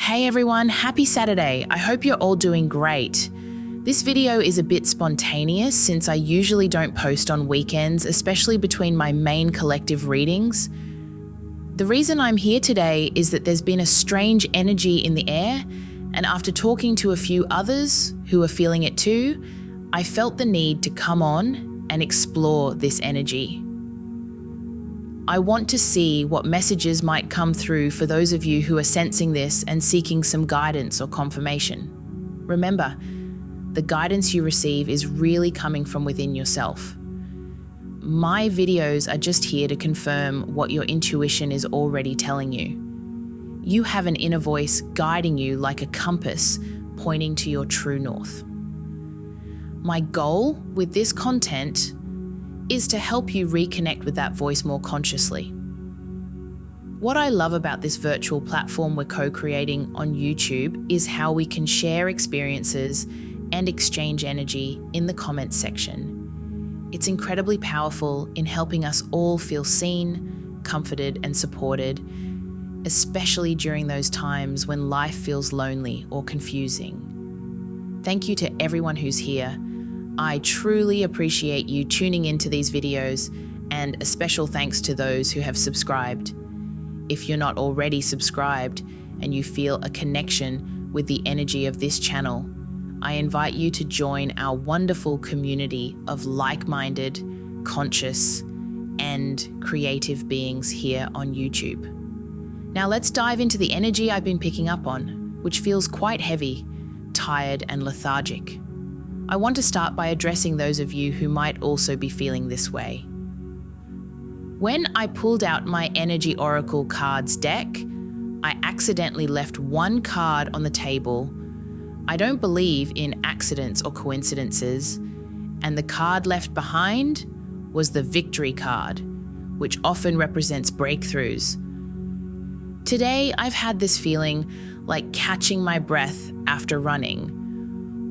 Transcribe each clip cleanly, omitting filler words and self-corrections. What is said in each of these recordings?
Hey everyone, happy Saturday. I hope you're all doing great. This video is a bit spontaneous since I usually don't post on weekends, especially between my main collective readings. The reason I'm here today is that there's been a strange energy in the air, and after talking to a few others who are feeling it too, I felt the need to come on and explore this energy. I want to see what messages might come through for those of you who are sensing this and seeking some guidance or confirmation. Remember, the guidance you receive is really coming from within yourself. My videos are just here to confirm what your intuition is already telling you. You have an inner voice guiding you like a compass, pointing to your true north. My goal with this content is to help you reconnect with that voice more consciously. What I love about this virtual platform we're co-creating on YouTube is how we can share experiences and exchange energy in the comments section. It's incredibly powerful in helping us all feel seen, comforted, and supported, especially during those times when life feels lonely or confusing. Thank you to everyone who's here. I truly appreciate you tuning into these videos, and a special thanks to those who have subscribed. If you're not already subscribed and you feel a connection with the energy of this channel, I invite you to join our wonderful community of like-minded, conscious, and creative beings here on YouTube. Now let's dive into the energy I've been picking up on, which feels quite heavy, tired, and lethargic. I want to start by addressing those of you who might also be feeling this way. When I pulled out my Energy Oracle cards deck, I accidentally left one card on the table. I don't believe in accidents or coincidences, and the card left behind was the Victory card, which often represents breakthroughs. Today, I've had this feeling like catching my breath after running,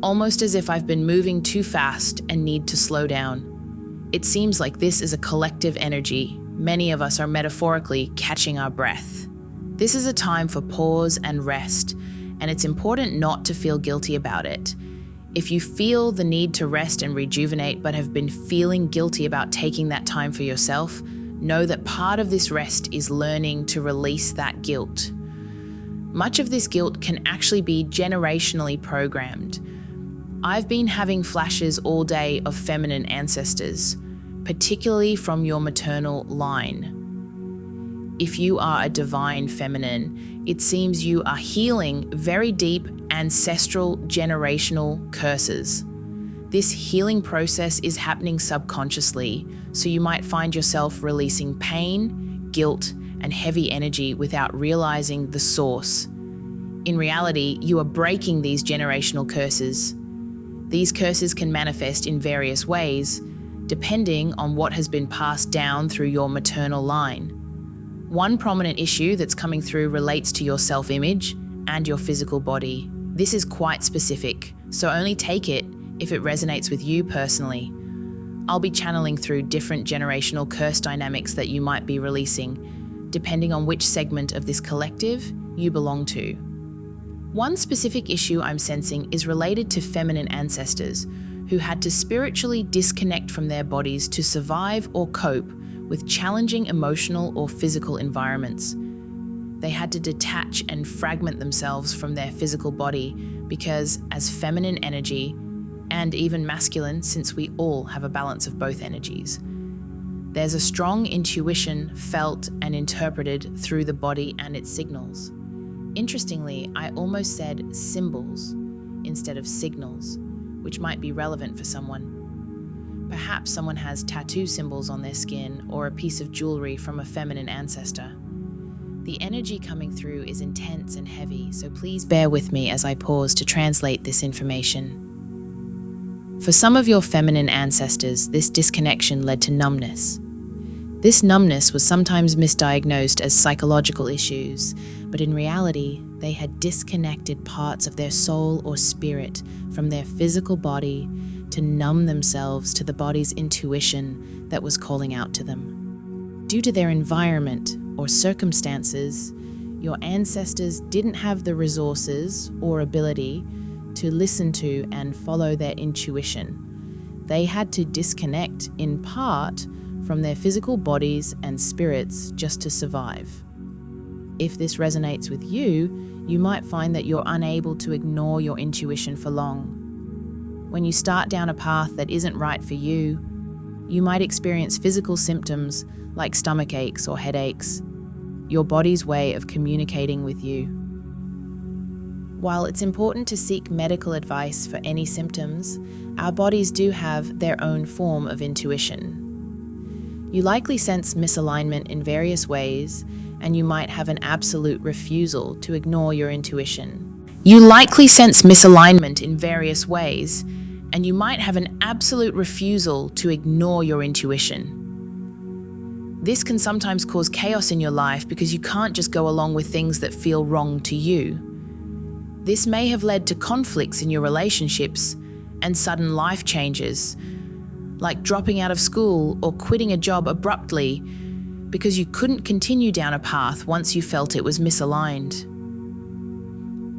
almost as if I've been moving too fast and need to slow down. It seems like this is a collective energy. Many of us are metaphorically catching our breath. This is a time for pause and rest, and it's important not to feel guilty about it. If you feel the need to rest and rejuvenate but have been feeling guilty about taking that time for yourself, know that part of this rest is learning to release that guilt. Much of this guilt can actually be generationally programmed. I've been having flashes all day of feminine ancestors, particularly from your maternal line. If you are a divine feminine, it seems you are healing very deep ancestral generational curses. This healing process is happening subconsciously, so you might find yourself releasing pain, guilt, and heavy energy without realizing the source. In reality, you are breaking these generational curses. These curses can manifest in various ways, depending on what has been passed down through your maternal line. One prominent issue that's coming through relates to your self-image and your physical body. This is quite specific, so only take it if it resonates with you personally. I'll be channeling through different generational curse dynamics that you might be releasing, depending on which segment of this collective you belong to. One specific issue I'm sensing is related to feminine ancestors who had to spiritually disconnect from their bodies to survive or cope with challenging emotional or physical environments. They had to detach and fragment themselves from their physical body because, as feminine energy, and even masculine, since we all have a balance of both energies, there's a strong intuition felt and interpreted through the body and its signals. Interestingly, I almost said symbols instead of signals, which might be relevant for someone. Perhaps someone has tattoo symbols on their skin or a piece of jewelry from a feminine ancestor. The energy coming through is intense and heavy, so please bear with me as I pause to translate this information. For some of your feminine ancestors, this disconnection led to numbness. This numbness was sometimes misdiagnosed as psychological issues, but in reality, they had disconnected parts of their soul or spirit from their physical body to numb themselves to the body's intuition that was calling out to them. Due to their environment or circumstances, Your ancestors didn't have the resources or ability to listen to and follow their intuition. They had to disconnect, in part, from their physical bodies and spirits just to survive. If this resonates with you, you might find that you're unable to ignore your intuition for long. When you start down a path that isn't right for you, you might experience physical symptoms like stomach aches or headaches, your body's way of communicating with you. While it's important to seek medical advice for any symptoms, our bodies do have their own form of intuition. You likely sense misalignment in various ways, and you might have an absolute refusal to ignore your intuition. You likely sense misalignment in various ways, and you might have an absolute refusal to ignore your intuition. This can sometimes cause chaos in your life because you can't just go along with things that feel wrong to you. This may have led to conflicts in your relationships and sudden life changes, like dropping out of school or quitting a job abruptly because you couldn't continue down a path once you felt it was misaligned.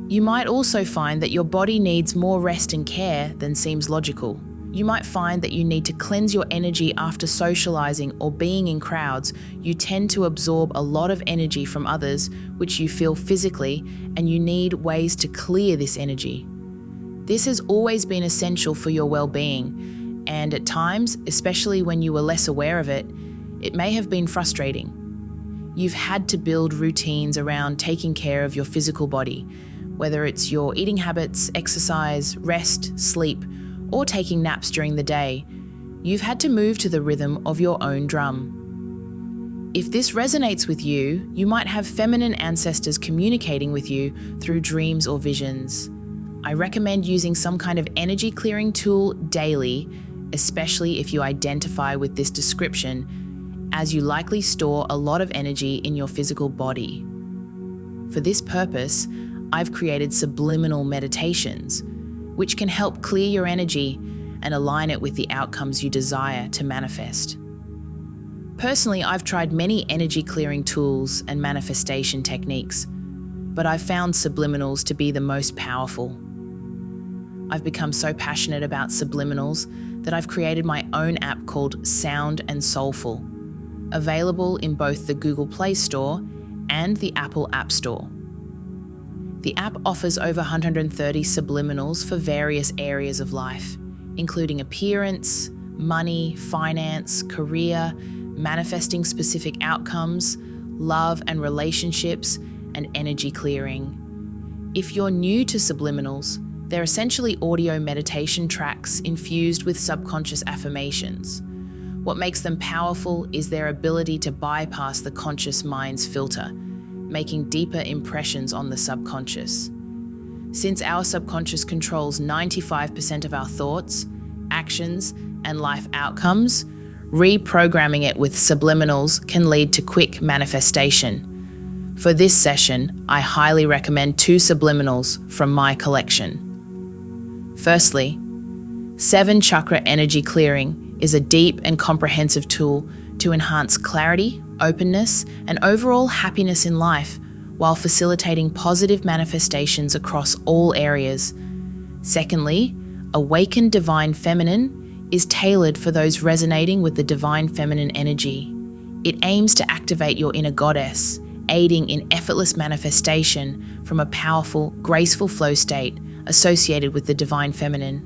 You might also find that your body needs more rest and care than seems logical. You might find that you need to cleanse your energy after socializing or being in crowds. You tend to absorb a lot of energy from others, which you feel physically, and you need ways to clear this energy. This has always been essential for your well-being, and at times, especially when you were less aware of it, it may have been frustrating. You've had to build routines around taking care of your physical body, whether it's your eating habits, exercise, rest, sleep, or taking naps during the day. You've had to move to the rhythm of your own drum. If this resonates with you, you might have feminine ancestors communicating with you through dreams or visions. I recommend using some kind of energy clearing tool daily, especially if you identify with this description, as you likely store a lot of energy in your physical body. For this purpose, I've created subliminal meditations, which can help clear your energy and align it with the outcomes you desire to manifest. Personally, I've tried many energy clearing tools and manifestation techniques, but I've found subliminals to be the most powerful. I've become so passionate about subliminals that I've created my own app called Sound and Soulful, available in both the Google Play Store and the Apple App Store. The app offers over 130 subliminals for various areas of life, including appearance, money, finance, career, manifesting specific outcomes, love and relationships, and energy clearing. If you're new to subliminals, they're essentially audio meditation tracks infused with subconscious affirmations. What makes them powerful is their ability to bypass the conscious mind's filter, making deeper impressions on the subconscious. Since our subconscious controls 95% of our thoughts, actions, and life outcomes, reprogramming it with subliminals can lead to quick manifestation. For this session, I highly recommend 2 subliminals from my collection. Firstly, 7 Chakra Energy Clearing is a deep and comprehensive tool to enhance clarity, openness, and overall happiness in life while facilitating positive manifestations across all areas. Secondly, Awakened Divine Feminine is tailored for those resonating with the Divine Feminine energy. It aims to activate your inner goddess, aiding in effortless manifestation from a powerful, graceful flow state associated with the Divine Feminine.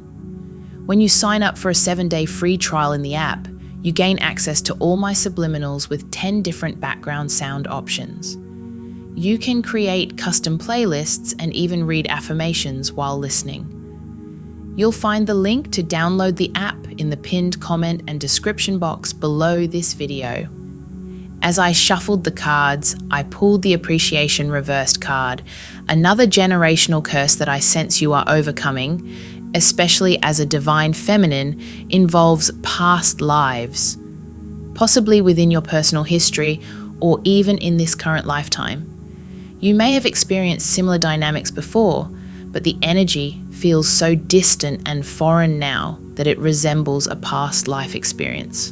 When you sign up for a 7-day free trial in the app, you gain access to all my subliminals with 10 different background sound options. You can create custom playlists and even read affirmations while listening. You'll find the link to download the app in the pinned comment and description box below this video. As I shuffled the cards, I pulled the Appreciation Reversed card, another generational curse that I sense you are overcoming, especially as a Divine Feminine, involves past lives, possibly within your personal history or even in this current lifetime. You may have experienced similar dynamics before, but the energy feels so distant and foreign now that it resembles a past life experience.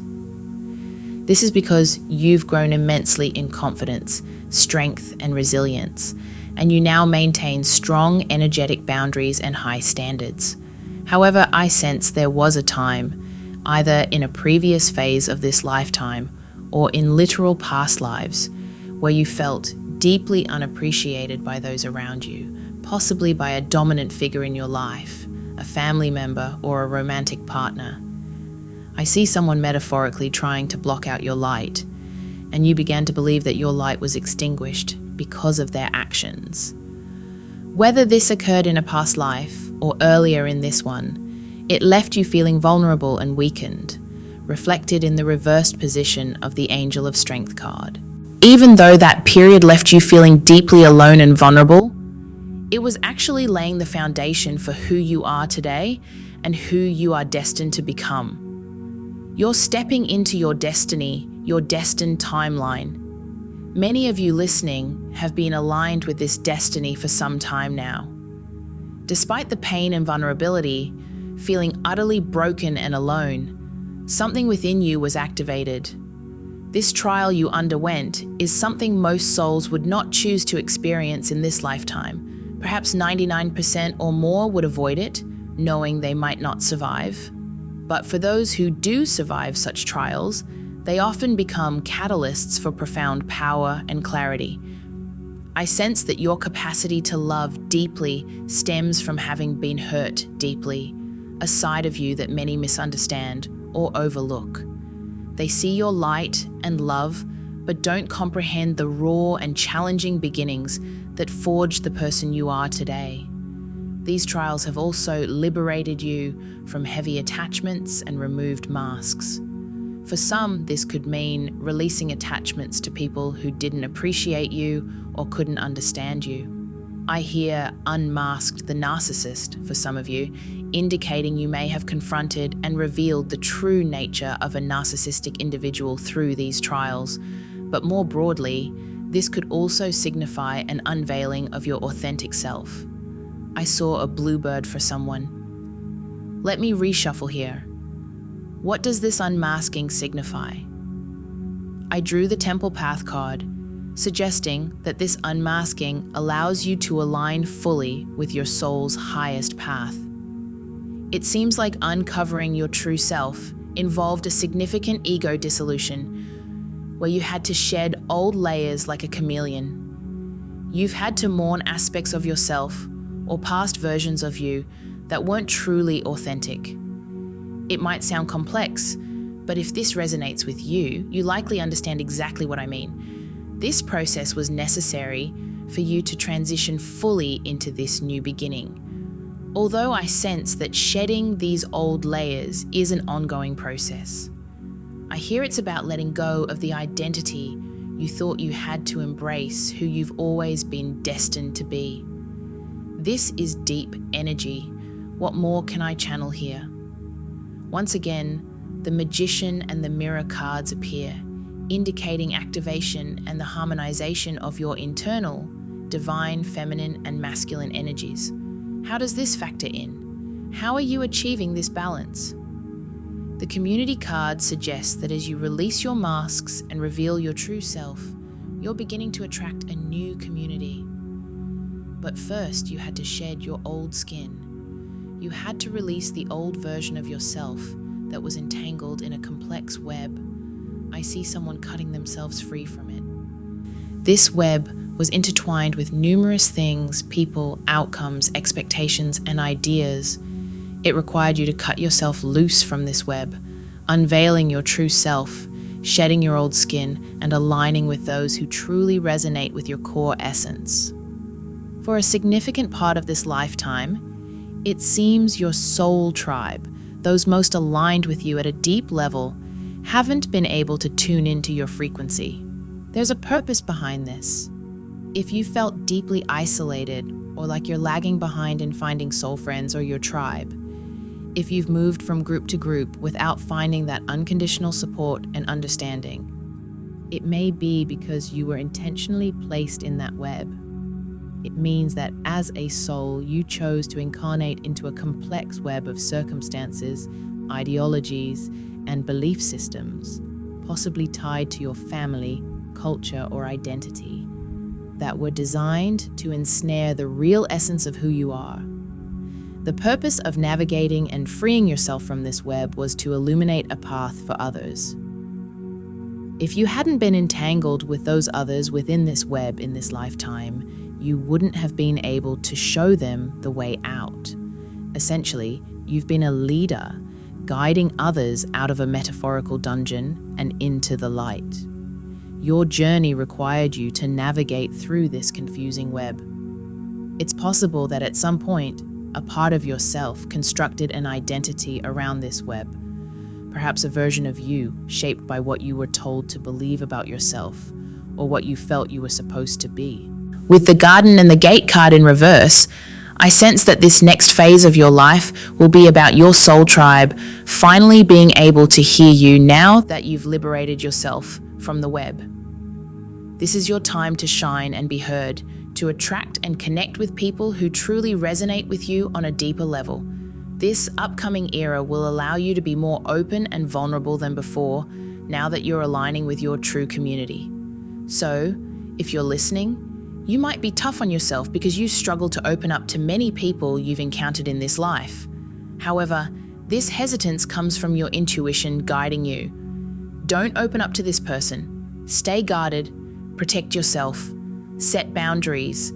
This is because you've grown immensely in confidence, strength, and resilience, and you now maintain strong energetic boundaries and high standards. However, I sense there was a time, either in a previous phase of this lifetime or in literal past lives, where you felt deeply unappreciated by those around you, possibly by a dominant figure in your life, a family member or a romantic partner. I see someone metaphorically trying to block out your light, and you began to believe that your light was extinguished because of their actions. Whether this occurred in a past life or earlier in this one, it left you feeling vulnerable and weakened, reflected in the reversed position of the Angel of Strength card. Even though that period left you feeling deeply alone and vulnerable, it was actually laying the foundation for who you are today and who you are destined to become. You're stepping into your destiny, your destined timeline. Many of you listening have been aligned with this destiny for some time now. Despite the pain and vulnerability, feeling utterly broken and alone, something within you was activated. This trial you underwent is something most souls would not choose to experience in this lifetime. Perhaps 99% or more would avoid it, knowing they might not survive. But for those who do survive such trials, they often become catalysts for profound power and clarity. I sense that your capacity to love deeply stems from having been hurt deeply, a side of you that many misunderstand or overlook. They see your light and love, but don't comprehend the raw and challenging beginnings that forged the person you are today. These trials have also liberated you from heavy attachments and removed masks. For some, this could mean releasing attachments to people who didn't appreciate you or couldn't understand you. I hear unmasked the narcissist for some of you, indicating you may have confronted and revealed the true nature of a narcissistic individual through these trials. But more broadly, this could also signify an unveiling of your authentic self. I saw a bluebird for someone. Let me reshuffle here. What does this unmasking signify? I drew the Temple Path card, suggesting that this unmasking allows you to align fully with your soul's highest path. It seems like uncovering your true self involved a significant ego dissolution, where you had to shed old layers like a chameleon. You've had to mourn aspects of yourself or past versions of you that weren't truly authentic. It might sound complex, but if this resonates with you, you likely understand exactly what I mean. This process was necessary for you to transition fully into this new beginning. Although I sense that shedding these old layers is an ongoing process. I hear it's about letting go of the identity you thought you had to embrace, who you've always been destined to be. This is deep energy. What more can I channel here? Once again, the Magician and the Mirror cards appear, indicating activation and the harmonization of your internal, divine, feminine, and masculine energies. How does this factor in? How are you achieving this balance? The Community card suggests that as you release your masks and reveal your true self, you're beginning to attract a new community. But first, you had to shed your old skin. You had to release the old version of yourself that was entangled in a complex web. I see someone cutting themselves free from it. This web was intertwined with numerous things, people, outcomes, expectations, and ideas. It required you to cut yourself loose from this web, unveiling your true self, shedding your old skin, and aligning with those who truly resonate with your core essence. For a significant part of this lifetime, it seems your soul tribe, those most aligned with you at a deep level, haven't been able to tune into your frequency. There's a purpose behind this. If you felt deeply isolated or like you're lagging behind in finding soul friends or your tribe, if you've moved from group to group without finding that unconditional support and understanding, it may be because you were intentionally placed in that web. It means that as a soul, you chose to incarnate into a complex web of circumstances, ideologies, and belief systems, possibly tied to your family, culture, or identity. that were designed to ensnare the real essence of who you are. The purpose of navigating and freeing yourself from this web was to illuminate a path for others. If you hadn't been entangled with those others within this web in this lifetime, you wouldn't have been able to show them the way out. Essentially, you've been a leader, guiding others out of a metaphorical dungeon and into the light. Your journey required you to navigate through this confusing web. It's possible that at some point, a part of yourself constructed an identity around this web, perhaps a version of you shaped by what you were told to believe about yourself or what you felt you were supposed to be. With the garden and the gate card in reverse, I sense that this next phase of your life will be about your soul tribe finally being able to hear you now that you've liberated yourself from the web. This is your time to shine and be heard, to attract and connect with people who truly resonate with you on a deeper level. This upcoming era will allow you to be more open and vulnerable than before, now that you're aligning with your true community. So, if you're listening, you might be tough on yourself because you struggle to open up to many people you've encountered in this life. However, this hesitance comes from your intuition guiding you. Don't open up to this person. Stay guarded, protect yourself, set boundaries,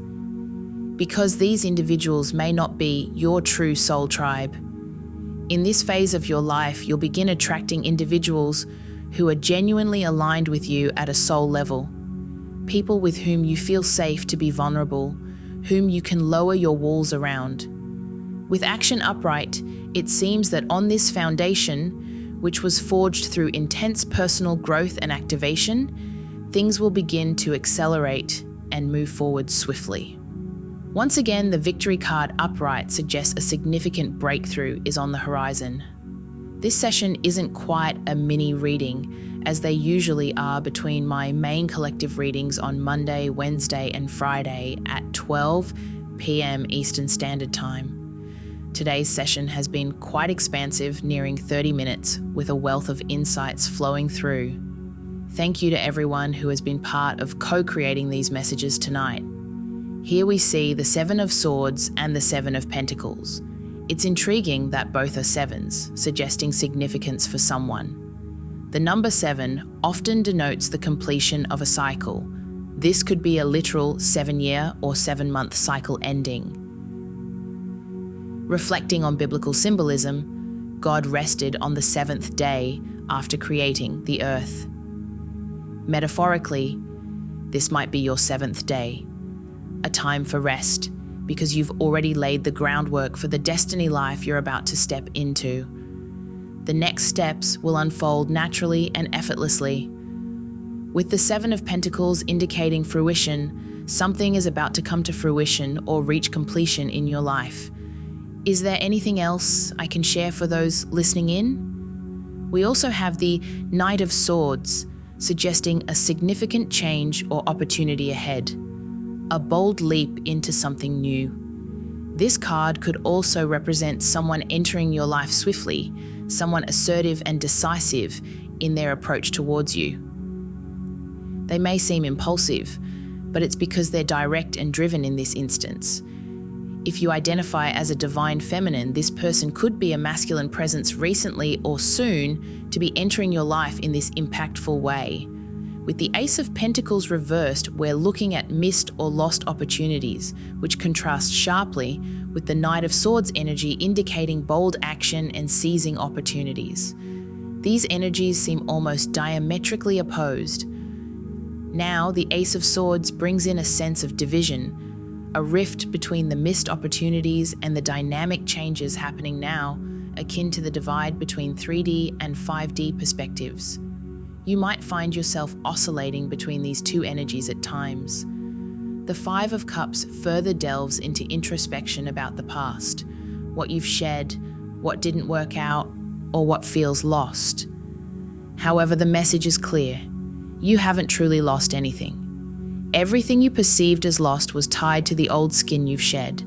because these individuals may not be your true soul tribe. In this phase of your life, you'll begin attracting individuals who are genuinely aligned with you at a soul level. People with whom you feel safe to be vulnerable, whom you can lower your walls around. With action upright, it seems that on this foundation, which was forged through intense personal growth and activation, things will begin to accelerate and move forward swiftly. Once again, the victory card upright suggests a significant breakthrough is on the horizon. This session isn't quite a mini reading, as they usually are between my main collective readings on Monday, Wednesday, and Friday at 12 p.m. Eastern Standard Time. Today's session has been quite expansive, nearing 30 minutes, with a wealth of insights flowing through. Thank you to everyone who has been part of co-creating these messages tonight. Here we see the Seven of Swords and the Seven of Pentacles. It's intriguing that both are sevens, suggesting significance for someone. The number 7 often denotes the completion of a cycle. This could be a literal 7-year or 7-month cycle ending. Reflecting on biblical symbolism, God rested on the 7th day after creating the earth. Metaphorically, this might be your 7th day, a time for rest, because you've already laid the groundwork for the destiny life you're about to step into. The next steps will unfold naturally and effortlessly. With the 7 of Pentacles indicating fruition, something is about to come to fruition or reach completion in your life. Is there anything else I can share for those listening in? We also have the Knight of Swords, suggesting a significant change or opportunity ahead, a bold leap into something new. This card could also represent someone entering your life swiftly, someone assertive and decisive in their approach towards you. They may seem impulsive, but it's because they're direct and driven in this instance. If you identify as a divine feminine, this person could be a masculine presence recently or soon to be entering your life in this impactful way. With the Ace of Pentacles reversed, we're looking at missed or lost opportunities, which contrast sharply with the Knight of Swords energy indicating bold action and seizing opportunities. These energies seem almost diametrically opposed. Now, the Ace of Swords brings in a sense of division, a rift between the missed opportunities and the dynamic changes happening now, akin to the divide between 3D and 5D perspectives. You might find yourself oscillating between these two energies at times. The 5 of Cups further delves into introspection about the past, what you've shed, what didn't work out, or what feels lost. However, the message is clear. You haven't truly lost anything. Everything you perceived as lost was tied to the old skin you've shed,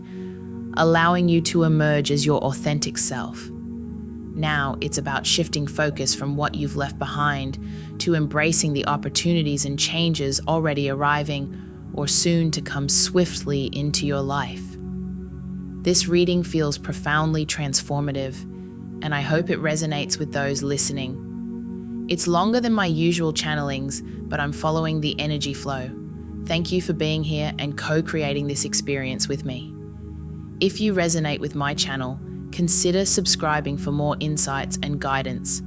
allowing you to emerge as your authentic self. Now it's about shifting focus from what you've left behind to embracing the opportunities and changes already arriving, or soon to come swiftly into your life. This reading feels profoundly transformative, and I hope it resonates with those listening. It's longer than my usual channelings, but I'm following the energy flow. Thank you for being here and co-creating this experience with me. If you resonate with my channel, consider subscribing for more insights and guidance.